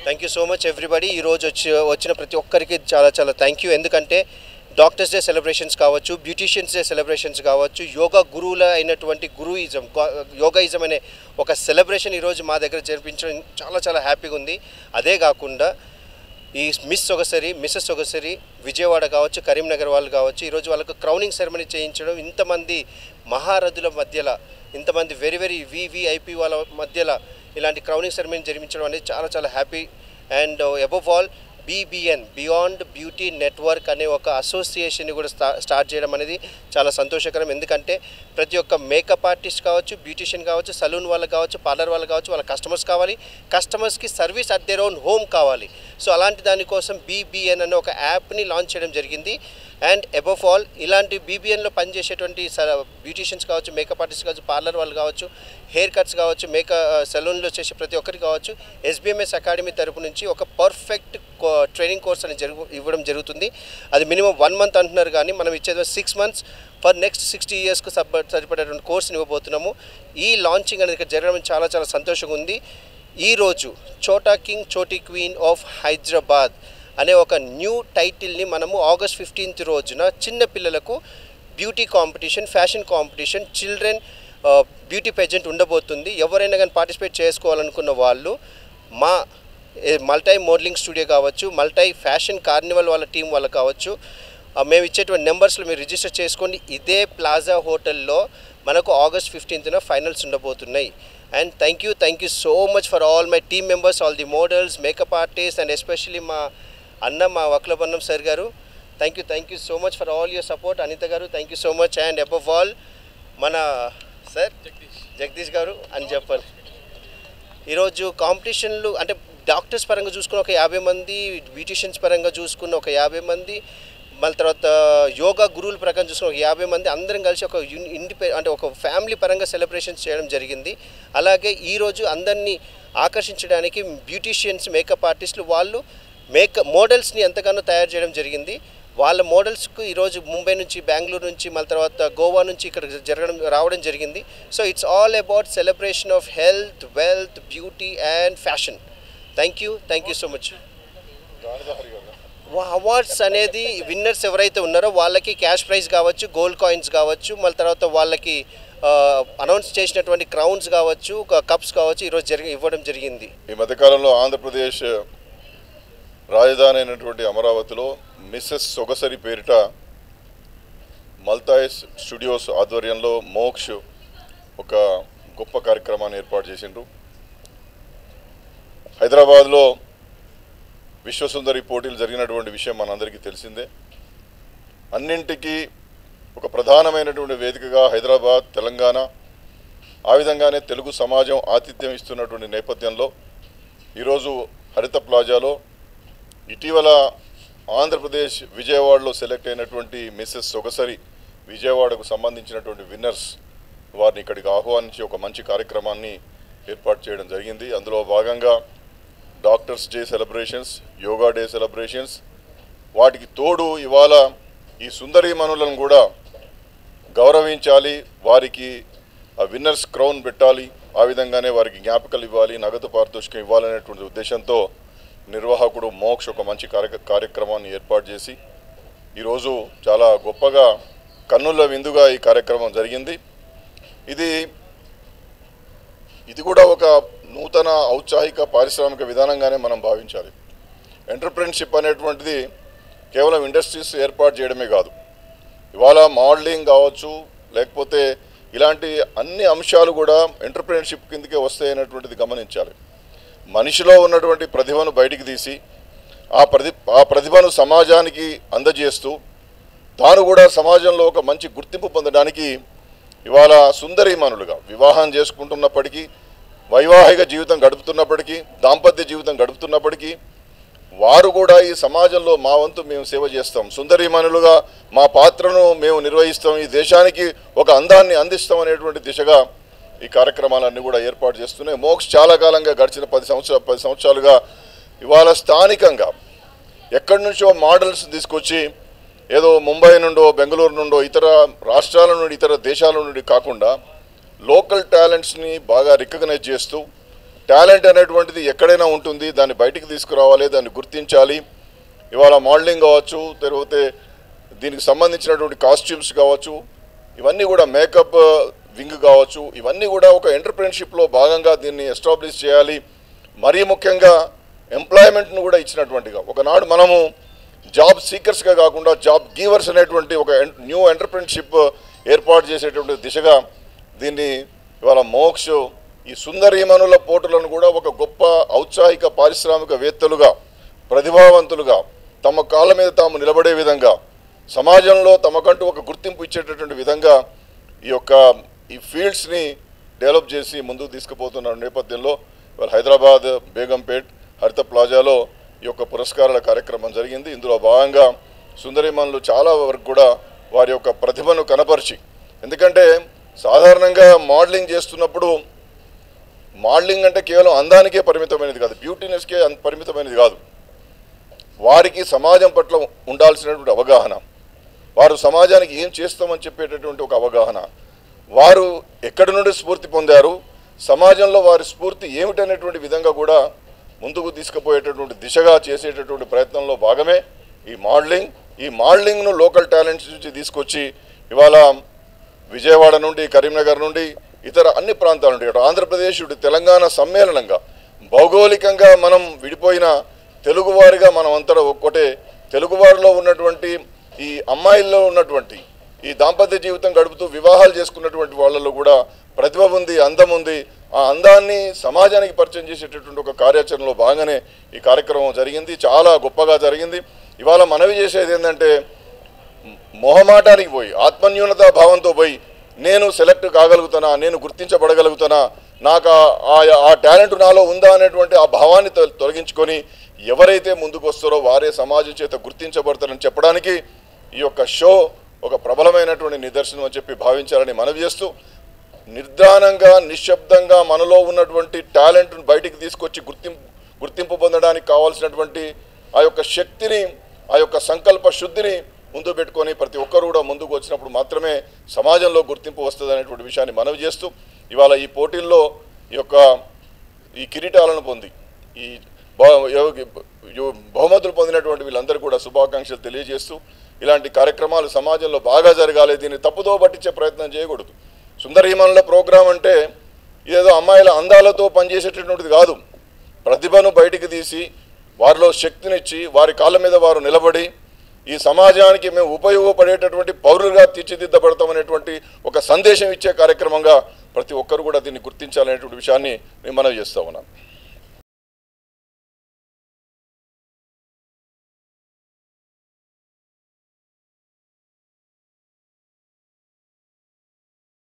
Thank you so much everybody. ఈరోజు వచ్చిన ప్రతి ఒక్కరికి చాలా చాలా థ్యాంక్ యూ. ఎందుకంటే డాక్టర్స్ డే సెలబ్రేషన్స్ కావచ్చు, బ్యూటీషియన్స్ డే సెలబ్రేషన్స్ కావచ్చు, యోగా గురువుల అయినటువంటి గురుయిజం, యోగాయిజం అనే ఒక సెలబ్రేషన్ ఈరోజు మా దగ్గర జరిపించడం చాలా చాలా హ్యాపీగా ఉంది. అదే కాకుండా ఈ మిస్సెస్ సొగసరి విజయవాడ కావచ్చు, కరీంనగర్ వాళ్ళు కావచ్చు, ఈరోజు వాళ్ళకు క్రౌనింగ్ సెరమనీ చేయించడం, ఇంతమంది మహారథుల మధ్యలో, ఇంతమంది వెరీ వెరీ వివిఐపి వాళ్ళ మధ్యలో ఇలాంటి క్రౌనింగ్ సెరమనీ జరిపించడం అనేది చాలా చాలా happy. And above all BBN beyond beauty network అనే ఒక అసోసియేషన్ని కూడా స్టార్ట్ చేయడం అనేది చాలా సంతోషకరం. ఎందుకంటే ప్రతి ఒక్క మేకప్ ఆర్టిస్ట్ కావచ్చు, బ్యూటిషియన్ కావచ్చు, సలూన్ వాళ్ళు కావచ్చు, పార్లర్ వాళ్ళు కావచ్చు, వాళ్ళ కస్టమర్స్ కావాలి, కస్టమర్స్కి service at their own home కావాలి. సో అలాంటి దానికోసం BBN అనే ఒక యాప్ని లాంచ్ చేయడం జరిగింది. అండ్ అబవ్ ఆల్ ఇలాంటి BBNలో పనిచేసేటువంటి బ్యూటిషియన్స్ కావచ్చు, మేకప్ ఆర్టిస్ట్ కావచ్చు, పార్లర్ వాళ్ళు కావచ్చు, హెయిర్ కట్స్ కావచ్చు, సెలూన్లో చేసే ప్రతి ఒక్కరికి కావచ్చు, SBMS అకాడమీ తరపు నుంచి ఒక పర్ఫెక్ట్ ట్రైనింగ్ కోర్స్ అని ఇవ్వడం జరుగుతుంది. అది మినిమం 1 మంత్ అంటున్నారు, కానీ మనం ఇచ్చేది 6 months ఫర్ నెక్స్ట్ 60 yearsకు సరిపడేటువంటి కోర్సుని ఇవ్వబోతున్నాము. ఈ లాంచింగ్ అనేది ఇక్కడ జరగడం చాలా చాలా సంతోషంగా ఉంది. ఈరోజు చోటీ క్వీన్ ఆఫ్ హైదరాబాద్ అనే ఒక న్యూ టైటిల్ని మనము August 15th రోజున చిన్న పిల్లలకు beauty competition, fashion competition, children beauty pageant ఉండబోతుంది. ఎవరైనా కానీ పార్టిసిపేట్ చేసుకోవాలనుకున్న వాళ్ళు మా మల్టీ మోడలింగ్ స్టూడియో కావచ్చు, మల్టీ ఫ్యాషన్ కార్నివల్ వాళ్ళ టీం వాళ్ళు కావచ్చు, మేము ఇచ్చేటువంటి నెంబర్స్లో మీరు రిజిస్టర్ చేసుకోండి. ఇదే ప్లాజా హోటల్లో మనకు August 15th ఫైనల్స్ ఉండబోతున్నాయి. And thank you so much for all my team members, all the models, makeup artist, and especially మా వక్లబన్నం సార్ గారు. Thank you so much for all your support. Anitha గారు thank you so much. And above all మన sir Jagadish గారు అని చెప్పాలి. ఈరోజు కాంపిటీషన్లు అంటే డాక్టర్స్ పరంగా చూసుకున్న ఒక 50 మంది, బ్యూటిషియన్స్ పరంగా చూసుకున్న ఒక 50 మంది, మళ్ళీ తర్వాత యోగా గురువుల ప్రకారం చూసుకున్న ఒక 50 మంది, అందరం కలిసి ఒక అంటే ఒక ఫ్యామిలీ పరంగా సెలబ్రేషన్స్ చేయడం జరిగింది. అలాగే ఈరోజు అందరినీ ఆకర్షించడానికి బ్యూటిషియన్స్, మేకప్ ఆర్టిస్టులు వాళ్ళు మోడల్స్ని ఎంతగానో తయారు చేయడం జరిగింది. వాళ్ళ మోడల్స్కు ఈరోజు ముంబై నుంచి, బెంగళూరు నుంచి, మళ్ళీ తర్వాత గోవా నుంచి ఇక్కడ రావడం జరిగింది. So it's all about celebration of health, wealth, beauty and fashion. Thank you so much. Awards అనేది విన్నర్స్ ఎవరైతే ఉన్నారో వాళ్ళకి క్యాష్ ప్రైజ్ కావచ్చు, గోల్డ్ కాయిన్స్ కావచ్చు, మళ్ళీ తర్వాత వాళ్ళకి అనౌన్స్ చేసినటువంటి క్రౌన్స్ కావచ్చు, కప్స్ కావచ్చు, ఈరోజు ఇవ్వడం జరిగింది. ఈ మధ్యకాలంలో ఆంధ్రప్రదేశ్ రాజధాని అయినటువంటి అమరావతిలో మిస్సెస్ సొగసరి పేరిట మల్తాయిస్ స్టూడియోస్ ఆధ్వర్యంలో మోక్ష్ ఒక గొప్ప కార్యక్రమాన్ని ఏర్పాటు చేసిండ్రు. హైదరాబాద్లో విశ్వసుందరి పోటీలు జరిగినటువంటి విషయం మనందరికీ తెలిసిందే. అన్నింటికీ ఒక ప్రధానమైనటువంటి వేదికగా హైదరాబాద్, తెలంగాణ, ఆ విధంగానే తెలుగు సమాజం ఆతిథ్యం ఇస్తున్నటువంటి నేపథ్యంలో ఈరోజు హరిత ప్లాజాలో ఇటీవల ఆంధ్రప్రదేశ్ విజయవాడలో సెలెక్ట్ అయినటువంటి మిస్సెస్ సొగసరి విజయవాడకు సంబంధించినటువంటి విన్నర్స్ వారిని ఇక్కడికి ఆహ్వానించి ఒక మంచి కార్యక్రమాన్ని ఏర్పాటు చేయడం జరిగింది. అందులో భాగంగా doctors day celebrations, yoga day celebrations, వాటికి తోడు ఇవాళ ఈ సుందరీమణులను కూడా గౌరవించాలి, వారికి ఆ విన్నర్స్ క్రౌన్ పెట్టాలి, ఆ విధంగానే వారికి జ్ఞాపకాలు ఇవ్వాలి, నగదు పారితోషికం ఇవ్వాలనేటువంటి ఉద్దేశంతో నిర్వాహకుడు మోక్ష్ ఒక మంచి కార్యక్రమాన్ని ఏర్పాటు చేసి ఈరోజు చాలా గొప్పగా కన్నుల విందుగా ఈ కార్యక్రమం జరిగింది. ఇది కూడా ఒక నూతన ఔత్సాహిక పారిశ్రామిక విధానంగానే మనం భావించాలి. ఎంటర్‌ప్రెన్యూర్‌షిప్ అనేటువంటిది కేవలం ఇండస్ట్రీస్ ఏర్పాటు చేయడమే కాదు, ఇవాళ మోడలింగ్ కావచ్చు, లేకపోతే ఇలాంటి అన్ని అంశాలు కూడా ఎంటర్‌ప్రెన్యూర్‌షిప్ కిందకే వస్తాయనేటువంటిది గమనించాలి. మనిషిలో ఉన్నటువంటి ప్రతిభను బయటికి తీసి ఆ ప్రతిభను సమాజానికి అందజేస్తూ తాను కూడా సమాజంలో ఒక మంచి గుర్తింపు పొందడానికి ఇవాళ సుందరీమణులుగా వివాహం చేసుకుంటున్నప్పటికీ, వైవాహిక జీవితం గడుపుతున్నప్పటికీ, దాంపత్య జీవితం గడుపుతున్నప్పటికీ వారు కూడా ఈ సమాజంలో మా వంతు మేము సేవ చేస్తాం, సుందరీమణులుగా మా పాత్రను మేము నిర్వహిస్తాం, ఈ దేశానికి ఒక అందాన్ని అందిస్తాం అనేటువంటి దిశగా ఈ కార్యక్రమాలన్నీ కూడా ఏర్పాటు చేస్తున్నాయి. మోక్ష్ చాలా కాలంగా గడిచిన 10 సంవత్సరాలుగా ఇవాళ స్థానికంగా ఎక్కడి నుంచో మోడల్స్ తీసుకొచ్చి ఏదో ముంబై నుండో, బెంగళూరు నుండో, ఇతర రాష్ట్రాల నుండి, ఇతర దేశాల నుండి కాకుండా లోకల్ టాలెంట్స్ని బాగా రికగ్నైజ్ చేస్తూ టాలెంట్ అనేటువంటిది ఎక్కడైనా ఉంటుంది, దాన్ని బయటికి తీసుకురావాలి, దాన్ని గుర్తించాలి. ఇవాళ మోడలింగ్ కావచ్చు, లేకపోతే దీనికి సంబంధించినటువంటి కాస్ట్యూమ్స్ కావచ్చు, ఇవన్నీ కూడా మేకప్ వింగ్ కావచ్చు, ఇవన్నీ కూడా ఒక ఎంటర్‌ప్రెన్యూర్‌షిప్‌లో భాగంగా దీన్ని ఎస్టాబ్లిష్ చేయాలి. మరీ ముఖ్యంగా ఎంప్లాయ్మెంట్ను కూడా ఇచ్చినటువంటిగా, ఒకనాడు మనము జాబ్ సీకర్స్గా కాకుండా జాబ్ గీవర్స్ అనేటువంటి ఒక న్యూ ఎంటర్‌ప్రెన్యూర్‌షిప్ ఏర్పాటు చేసేటువంటి దిశగా దీన్ని ఇవాళ మోక్ష ఈ సుందరీమణుల పోటులను కూడా ఒక గొప్ప ఔత్సాహిక పారిశ్రామికవేత్తలుగా, ప్రతిభావంతులుగా, తమ కాళ్ళ మీద తాము నిలబడే విధంగా, సమాజంలో తమకంటూ ఒక గుర్తింపు ఇచ్చేటటువంటి విధంగా ఈ ఫీల్డ్స్ని డెవలప్ చేసి ముందుకు తీసుకుపోతున్న నేపథ్యంలో ఇవాళ హైదరాబాద్ బేగంపేట్ హరిత ప్లాజాలో ఈ యొక్క పురస్కారాల కార్యక్రమం జరిగింది. ఇందులో భాగంగా సుందరీమణులు చాలా వరకు కూడా వారి యొక్క ప్రతిభను కనపరిచి, ఎందుకంటే సాధారణంగా మోడలింగ్ చేస్తున్నప్పుడు మోడలింగ్ అంటే కేవలం అందానికే పరిమితమైనది కాదు, బ్యూటీనెస్కే పరిమితమైనది కాదు. వారికి సమాజం పట్ల ఉండాల్సినటువంటి అవగాహన, వారు సమాజానికి ఏం చేస్తామని చెప్పేటటువంటి ఒక అవగాహన, వారు ఎక్కడి నుండి స్ఫూర్తి పొందారు, సమాజంలో వారి స్ఫూర్తి ఏమిటనేటువంటి విధంగా కూడా ముందుకు తీసుకుపోయేటటువంటి దిశగా చేసేటటువంటి ప్రయత్నంలో భాగమే ఈ మోడలింగ్. ఈ మోడలింగ్ను లోకల్ టాలెంట్స్ నుంచి తీసుకొచ్చి ఇవాళ విజయవాడ నుండి, కరీంనగర్ నుండి, ఇతర అన్ని ప్రాంతాల నుండి, అటు ఆంధ్రప్రదేశ్, ఇటు తెలంగాణ సమ్మేళనంగా, భౌగోళికంగా మనం విడిపోయిన తెలుగువారిగా మనం అంతా ఒక్కటే, తెలుగువారిలో ఉన్నటువంటి ఈ అమ్మాయిల్లో ఉన్నటువంటి ఈ దాంపత్య జీవితం గడుపుతూ వివాహాలు చేసుకున్నటువంటి వాళ్ళలో కూడా ప్రతిభ ఉంది, అందం ఉంది. ఆ అందాన్ని సమాజానికి పరిచయం చేసేటటువంటి ఒక కార్యాచరణలో భాగంగానే ఈ కార్యక్రమం జరిగింది. చాలా గొప్పగా జరిగింది. ఇవాళ మనవి చేసేది ఏంటంటే, మొహమాటానికి పోయి, ఆత్మన్యూనతా భావంతో పోయి నేను సెలెక్ట్ కాగలుగుతానా, నేను గుర్తించబడగలుగుతానా, నాకు ఆ టాలెంట్ నాలో ఉందా అనేటువంటి ఆ భావాన్ని తొలగించుకొని ఎవరైతే ముందుకు వస్తారో వారే సమాజం చేత గుర్తించబడతారని చెప్పడానికి ఈ యొక్క షో ఒక ప్రబలమైనటువంటి నిదర్శనం అని చెప్పి భావించాలని మనవి చేస్తూ, నిర్ధానంగా నిశ్శబ్దంగా మనలో ఉన్నటువంటి టాలెంట్ను బయటికి తీసుకొచ్చి గుర్తింపు పొందడానికి కావాల్సినటువంటి ఆ యొక్క శక్తిని, ఆ యొక్క సంకల్ప శుద్ధిని ముందు పెట్టుకొని ప్రతి ఒక్కరు కూడా ముందుకు వచ్చినప్పుడు మాత్రమే సమాజంలో గుర్తింపు వస్తుంది అనేటువంటి విషయాన్ని మనవి చేస్తూ, ఇవాళ ఈ పోటీల్లో ఈ కిరీటాలను పొంది ఈ బహుమతులు పొందినటువంటి వీళ్ళందరూ కూడా శుభాకాంక్షలు తెలియజేస్తూ, ఇలాంటి కార్యక్రమాలు సమాజంలో బాగా జరగాలి, దీన్ని తప్పుదో పట్టించే ప్రయత్నం చేయకూడదు. సుందరీమణుల ప్రోగ్రాం అంటే ఏదో అమ్మాయిల అందాలతో పనిచేసేటటువంటిది కాదు. ప్రతిభను బయటికి తీసి వారిలో శక్తినిచ్చి వారి కాళ్ళ మీద వారు నిలబడి ఈ సమాజానికి మేము ఉపయోగపడేటటువంటి పౌరులుగా తీర్చిదిద్దబడతామనేటువంటి ఒక సందేశం ఇచ్చే కార్యక్రమంగా ప్రతి ఒక్కరు కూడా దీన్ని గుర్తించాలనేటువంటి విషయాన్ని నేను మనవి చేస్తా ఉన్నాను.